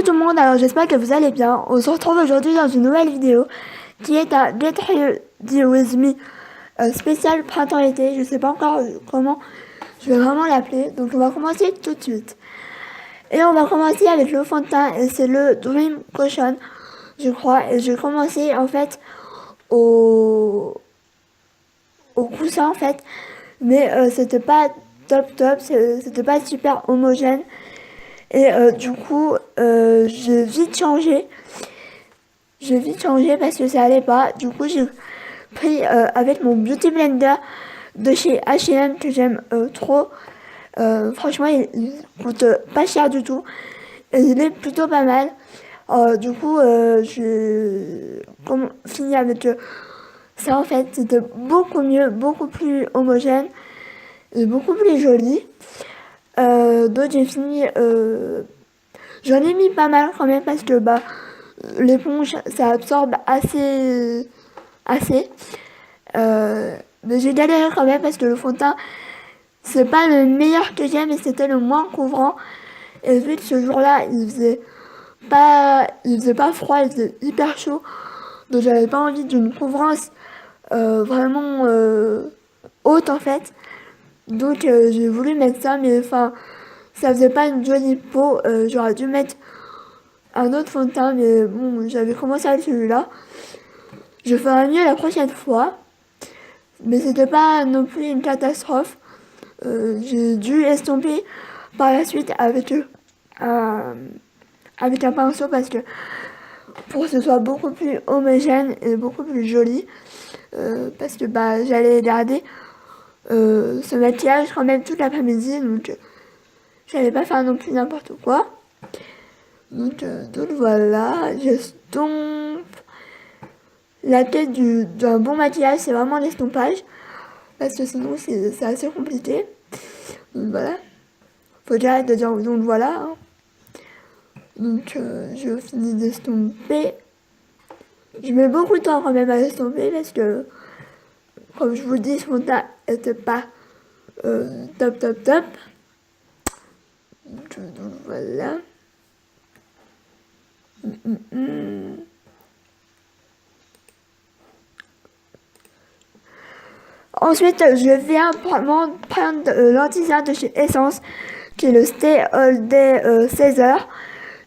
Coucou tout le monde, alors j'espère que vous allez bien. On se retrouve aujourd'hui dans une nouvelle vidéo qui est un Get Ready With Me spécial printemps-été. Je sais pas encore comment je vais vraiment l'appeler, donc on va commencer tout de suite. Et on va commencer avec le fond de teint et c'est le Dream Cushion, je crois. Et je vais commencer en fait au coussin en fait, mais c'était pas top, c'était pas super homogène. Et du coup, j'ai vite changé. J'ai vite changé parce que ça allait pas. Du coup, j'ai pris avec mon Beauty Blender de chez H&M que j'aime trop. Franchement, il coûte pas cher du tout. Et il est plutôt pas mal. Du coup, j'ai fini avec ça en fait. C'était beaucoup mieux, beaucoup plus homogène et beaucoup plus joli. Donc j'ai fini... j'en ai mis pas mal quand même parce que l'éponge ça absorbe assez. Mais j'ai galéré quand même parce que le fond de teint c'est pas le meilleur que j'ai mais c'était le moins couvrant. Et vu que ce jour-là il faisait pas froid, il faisait hyper chaud. Donc j'avais pas envie d'une couvrance vraiment haute en fait. Donc j'ai voulu mettre ça mais enfin ça faisait pas une jolie peau. J'aurais dû mettre un autre fond de teint mais bon j'avais commencé avec celui-là. Je ferai mieux la prochaine fois. Mais c'était pas non plus une catastrophe. J'ai dû estomper par la suite avec un pinceau parce que pour que ce soit beaucoup plus homogène et beaucoup plus joli. Parce que j'allais garder ce maquillage quand même toute l'après-midi. Donc j'allais pas faire non plus n'importe quoi. Donc voilà, j'estompe. La tête d'un bon maquillage, c'est vraiment l'estompage. Parce que sinon, c'est assez compliqué. Donc voilà. Faut que j'arrête de dire donc voilà. Hein. Donc je finis d'estomper. Je mets beaucoup de temps quand même à estomper parce que, comme je vous dis, ce fond de teint était pas top. Donc voilà. Ensuite, je viens prendre l'anti-cerne de chez Essence, qui est le Stay All Day 16h,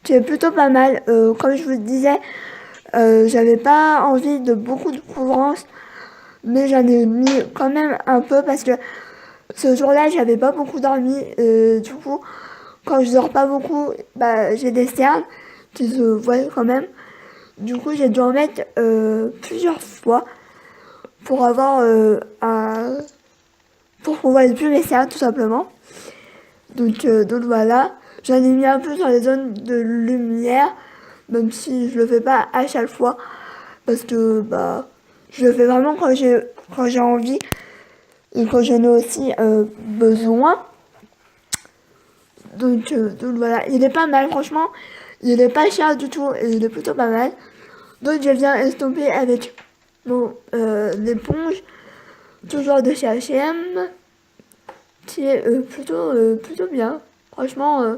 qui est plutôt pas mal. Comme je vous le disais, j'avais pas envie de beaucoup de couvrance, mais j'en ai mis quand même un peu parce que ce jour-là, j'avais pas beaucoup dormi. Et du coup, quand je dors pas beaucoup, j'ai des cernes qui se voient quand même. Du coup, j'ai dû en mettre plusieurs fois pour avoir pour qu'on voie plus mes cernes tout simplement. Donc voilà, j'en ai mis un peu sur les zones de lumière, même si je le fais pas à chaque fois, parce que je le fais vraiment quand j'ai envie et quand j'en ai aussi besoin. Donc voilà, il est pas mal franchement, il est pas cher du tout et il est plutôt pas mal. Donc je viens estomper avec l'éponge, toujours de chez H&M, qui est plutôt bien. Franchement,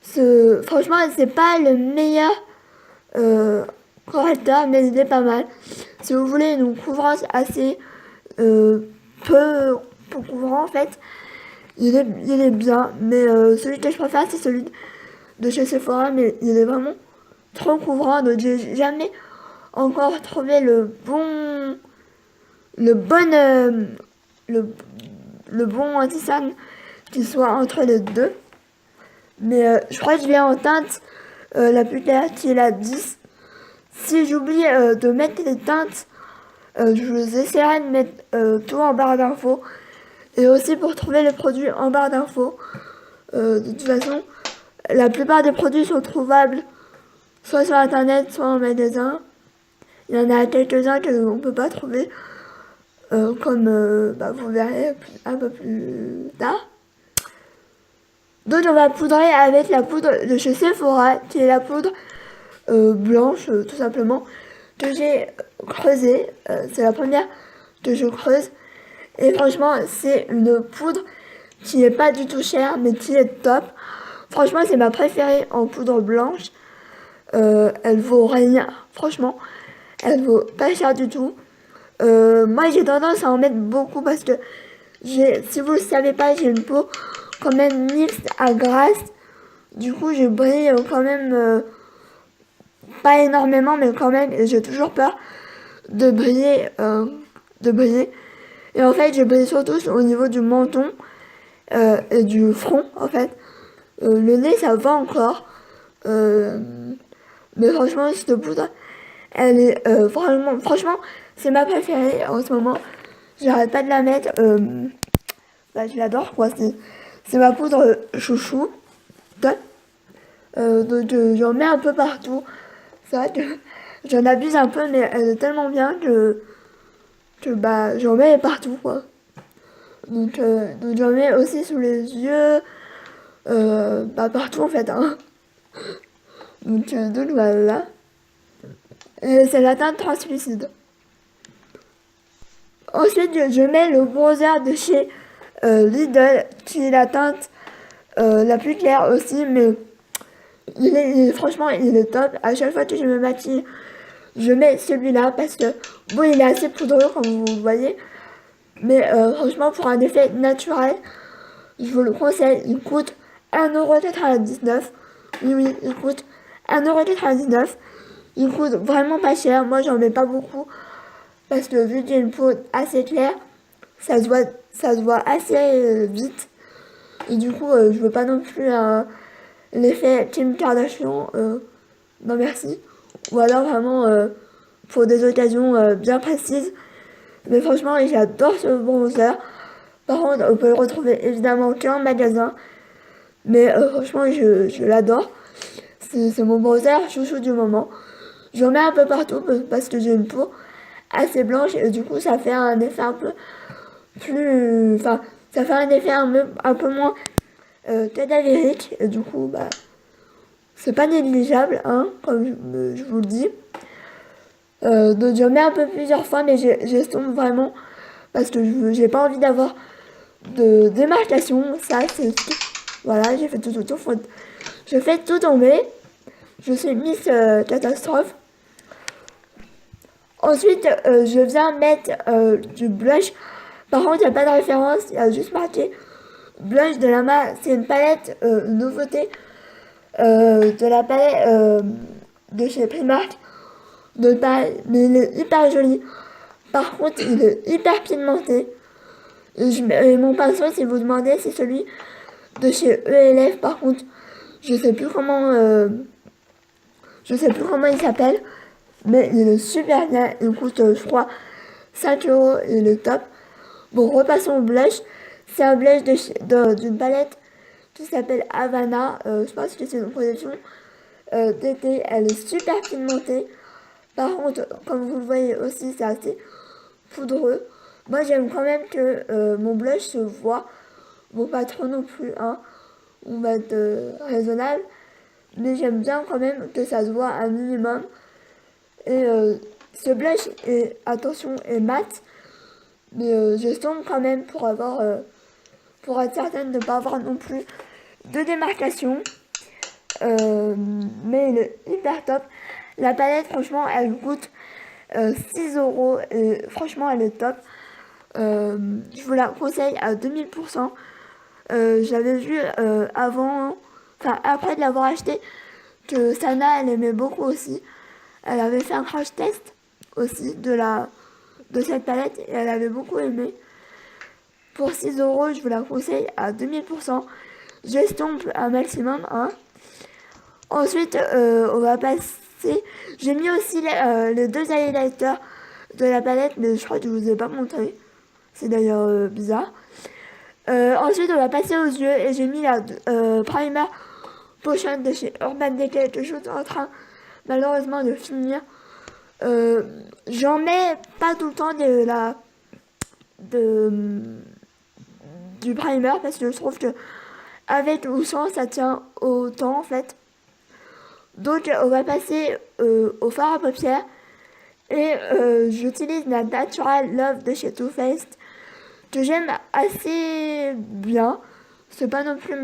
c'est pas le meilleur correcteur, mais il est pas mal. Si vous voulez une couvrance assez peu couvrant en fait, il est bien. Mais celui que je préfère, c'est celui de chez Sephora, mais il est vraiment trop couvrant, donc j'ai jamais encore trouvé le bon anti-cerne qui soit entre les deux. Mais je crois que je vais en teinte la plus claire qui est la 10. Si j'oublie de mettre les teintes, je vous essaierai de mettre tout en barre d'infos. Et aussi pour trouver les produits en barre d'infos. De toute façon, la plupart des produits sont trouvables soit sur internet, soit en magasin. Il y en a quelques-uns qu'on ne peut pas trouver, comme vous verrez un peu plus tard. Donc on va poudrer avec la poudre de chez Sephora, qui est la poudre blanche, tout simplement, que j'ai creusée. C'est la première que je creuse. Et franchement, c'est une poudre qui n'est pas du tout chère, mais qui est top. Franchement, c'est ma préférée en poudre blanche. Elle vaut rien, franchement. Elle vaut pas cher du tout. Moi, j'ai tendance à en mettre beaucoup parce que si vous le savez pas, j'ai une peau quand même mixte à grasse. Du coup, je brille quand même, pas énormément, mais quand même, et j'ai toujours peur de briller, Et en fait, je brille surtout au niveau du menton et du front, en fait. Le nez, ça va encore. Mais franchement, cette poudre, elle est vraiment... Franchement, c'est ma préférée en ce moment. J'arrête pas de la mettre. Je l'adore, quoi. C'est ma poudre chouchou. Donc, j'en mets un peu partout. C'est vrai que j'en abuse un peu, mais elle est tellement bien que j'en mets partout, quoi. Donc j'en mets aussi sous les yeux, partout en fait, hein. Donc voilà. Et c'est la teinte translucide. Ensuite, je mets le bronzer de chez Lidl, qui est la teinte la plus claire aussi, mais franchement, il est top. À chaque fois que je me maquille, je mets celui-là parce que, bon, il est assez poudreux comme vous le voyez, mais franchement, pour un effet naturel, je vous le conseille. Il coûte 1,99€. Oui, il coûte 1,99€. Il coûte vraiment pas cher. Moi, j'en mets pas beaucoup parce que vu que j'ai une peau assez claire, ça se voit assez vite. Et du coup, je veux pas non plus l'effet Kim Kardashian. Non, merci. Ou alors vraiment pour des occasions bien précises. Mais franchement, j'adore ce bronzer. Par contre, on peut le retrouver évidemment qu'en magasin. Mais franchement, je l'adore. C'est mon bronzer chouchou du moment. J'en mets un peu partout parce que j'ai une peau assez blanche et du coup, ça fait un effet un peu plus... Enfin, ça fait un effet un peu moins cadavérique. Et du coup, c'est pas négligeable, hein, comme je vous le dis. Donc j'en mets un peu plusieurs fois, mais j'estompe vraiment parce que j'ai pas envie d'avoir de démarcation. Ça, c'est tout. Voilà, j'ai fait tout. Je fais tout tomber. Je suis Miss Catastrophe. Ensuite, je viens mettre du blush. Par contre, il n'y a pas de référence, il y a juste marqué blush de la marque. C'est une palette nouveauté de la palette de chez Primark. Mais il est hyper joli. Par contre, il est hyper pigmenté. Et mon pinceau, si vous demandez, c'est celui de chez ELF. Par contre, je sais plus comment il s'appelle, mais il est super bien. Il coûte, je crois, 5€. Il est top. Bon, repassons au blush. C'est un blush d'une palette qui s'appelle Havana. Je pense que c'est une production d'été. Elle est super pigmentée. Par contre, comme vous le voyez aussi, c'est assez poudreux. Moi, j'aime quand même que mon blush se voit. Bon, pas trop non plus, hein. On va être raisonnable. Mais j'aime bien quand même que ça se voit un minimum. Et ce blush attention, est mat. Mais je sonde quand même pour être certaine de ne pas avoir non plus de démarcation. Mais il est hyper top. La palette, franchement, elle coûte 6€ et franchement, elle est top. Je vous la conseille à 2000%. J'avais vu après de l'avoir acheté, que Sana, elle aimait beaucoup aussi. Elle avait fait un crash test aussi de cette palette et elle avait beaucoup aimé. Pour 6€, je vous la conseille à 2000%. J'estompe un maximum, hein. Ensuite, on va passer... J'ai mis aussi les deux highlighters de la palette, mais je crois que je vous ai pas montré. C'est d'ailleurs bizarre. Ensuite, on va passer aux yeux et j'ai mis la primer potion de chez Urban Decay que je suis en train malheureusement de finir. J'en mets pas tout le temps du primer parce que je trouve que avec ou sans ça tient au temps en fait. Donc on va passer au fard à paupières et j'utilise la Natural Love de chez Too Faced que j'aime assez bien. C'est pas non plus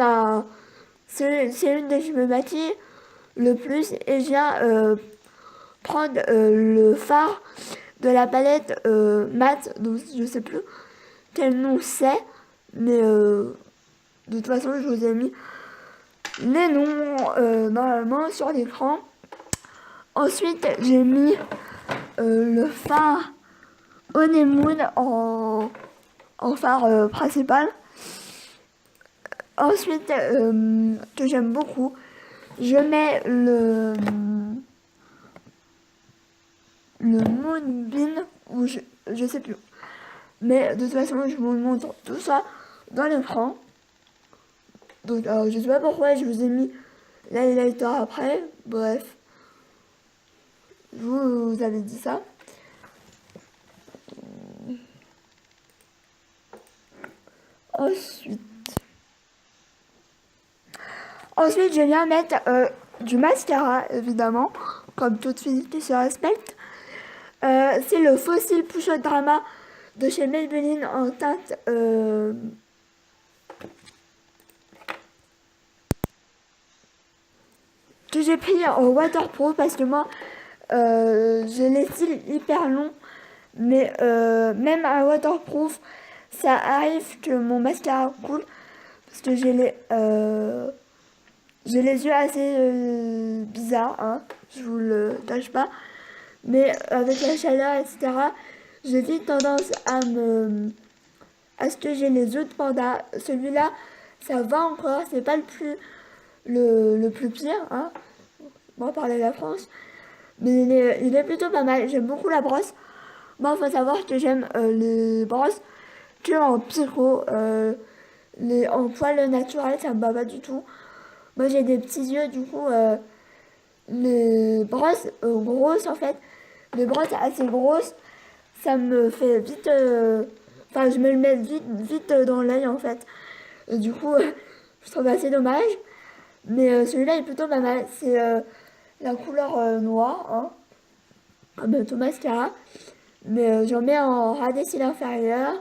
c'est une des que je me maquille le plus. Et je viens prendre le fard de la palette mat, donc je sais plus quel nom c'est, mais de toute façon je vous ai mis les noms normalement sur l'écran. Ensuite j'ai mis le fard Honeymoon en fard principal. Ensuite que j'aime beaucoup, je mets le Moonbeam, ou je sais plus. Mais de toute façon, je vous montre tout ça dans l'écran. Donc, je sais pas pourquoi je vous ai mis l'highlighter après. Bref, je vous avais dit ça. Ensuite, je viens mettre du mascara, évidemment, comme toute fille qui se respecte. C'est le Fossil Push Drama de chez Maybelline en teinte que j'ai pris en waterproof parce que moi j'ai les cils hyper longs, mais même à waterproof ça arrive que mon mascara coule parce que j'ai les yeux assez bizarres, hein, je vous le cache pas, mais avec la chaleur etc j'ai vite tendance à ce que j'ai les yeux de panda. Celui-là ça va encore, c'est pas le plus pire, hein, on va parler de la France, mais il est plutôt pas mal. J'aime beaucoup la brosse. Moi, faut savoir que j'aime les brosses que en picot, en poils naturels, ça me va pas du tout. Moi, j'ai des petits yeux, du coup, les brosses grosses, en fait, les brosses assez grosses, ça me fait vite, enfin, je me le mets vite dans l'œil, en fait. Et du coup, je trouve assez dommage. Mais celui-là est plutôt pas mal. C'est la couleur noire, hein, comme tout mascara. Mais j'en mets en ras des cils inférieur.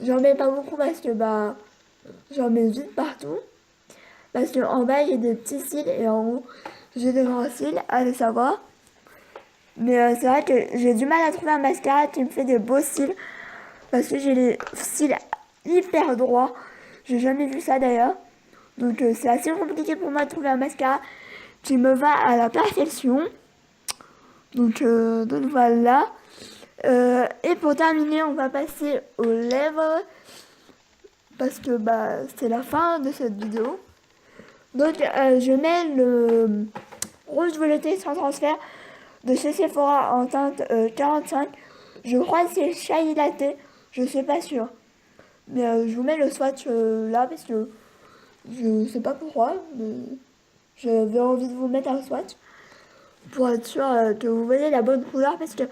J'en mets pas beaucoup parce que bah j'en mets vite partout. Parce que en bas j'ai des petits cils et en haut j'ai des grands cils, allez savoir. Mais c'est vrai que j'ai du mal à trouver un mascara qui me fait des beaux cils. Parce que j'ai les cils hyper droits. J'ai jamais vu ça d'ailleurs. Donc c'est assez compliqué pour moi de trouver un mascara qui me va à la perfection. Donc voilà. Et pour terminer, on va passer aux lèvres. Parce que bah c'est la fin de cette vidéo. Donc je mets le rouge velouté sans transfert de chez Sephora en teinte 45. Je crois que c'est Chai Latte. Je suis pas sûre. Mais je vous mets le swatch là parce que je sais pas pourquoi. Mais j'avais envie de vous mettre un swatch pour être sûr que vous voyez la bonne couleur, parce que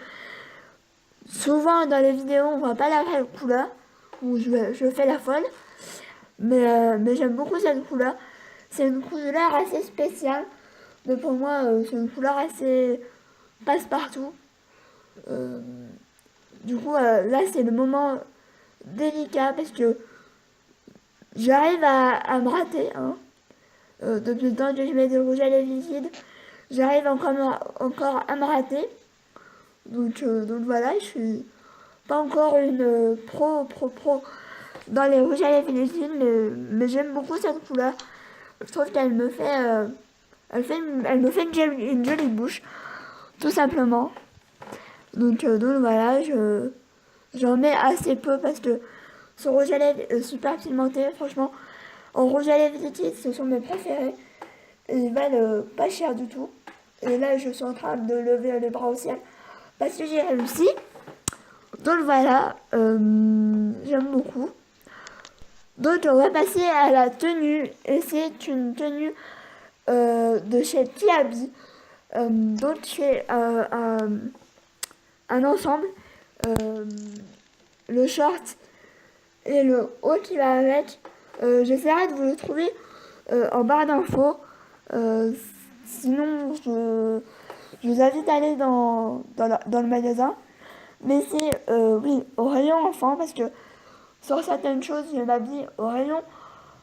souvent dans les vidéos on voit pas la vraie couleur, où je fais la folle, mais j'aime beaucoup cette couleur. C'est une couleur assez spéciale, mais pour moi c'est une couleur assez passe-partout. Du coup là c'est le moment délicat parce que j'arrive à me rater, hein. Depuis le temps que je mets des rouges à lèvres liquides, j'arrive encore à me rater. Donc voilà, je suis pas encore une pro dans les rouges à lèvres liquides, mais j'aime beaucoup cette couleur. Je trouve qu'elle me fait, elle me fait une jolie bouche, tout simplement. Donc voilà, j'en mets assez peu parce que ce rouge à lèvres est super pigmenté, franchement. En rouge à lèvres liquide, ce sont mes préférés. Et ils valent pas cher du tout. Et là, je suis en train de lever les bras au ciel parce que j'ai réussi. Donc voilà, j'aime beaucoup. Donc on va passer à la tenue. Et c'est une tenue de chez Kiabi. Donc c'est un ensemble. Le short et le haut qui va avec. J'essaierai de vous le trouver en barre d'infos. Sinon, je vous invite à aller dans le magasin. Mais c'est, oui, au rayon enfant, parce que sur certaines choses, je m'habille au rayon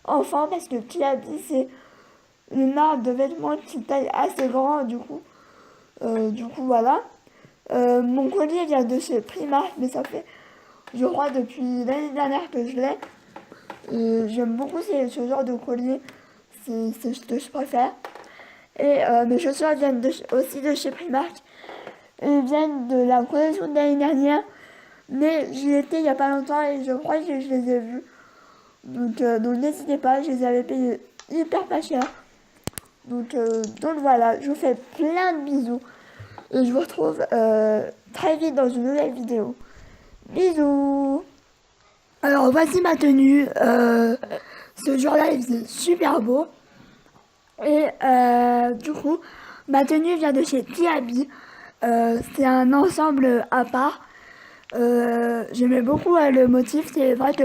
enfant, parce que Kiabi, c'est une marque de vêtements qui taille assez grand, du coup voilà. Mon collier vient de chez Primark, mais ça fait, je crois, depuis l'année dernière que je l'ai. J'aime beaucoup ce genre de collier, c'est ce que je préfère. Et mes chaussures viennent aussi de chez Primark. Elles viennent de la collection de l'année dernière, mais j'y étais il n'y a pas longtemps et je crois que je les ai vues. Donc n'hésitez pas, je les avais payées hyper pas cher. Donc voilà, je vous fais plein de bisous. Et je vous retrouve très vite dans une nouvelle vidéo. Bisous. Alors voici ma tenue. Ce jour-là il faisait super beau. Et du coup, ma tenue vient de chez Tiabi. C'est un ensemble à part. J'aimais beaucoup le motif. C'est vrai que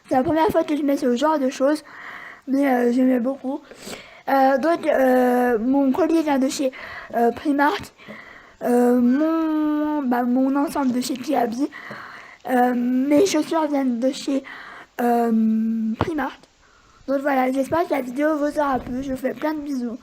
c'est la première fois que je mets ce genre de choses. Mais j'aimais beaucoup. Mon collier vient de chez Primark. Mon ensemble de chez Kiabi. Mes chaussures viennent de chez Primark. Donc voilà, j'espère que la vidéo vous aura plu. Je vous fais plein de bisous.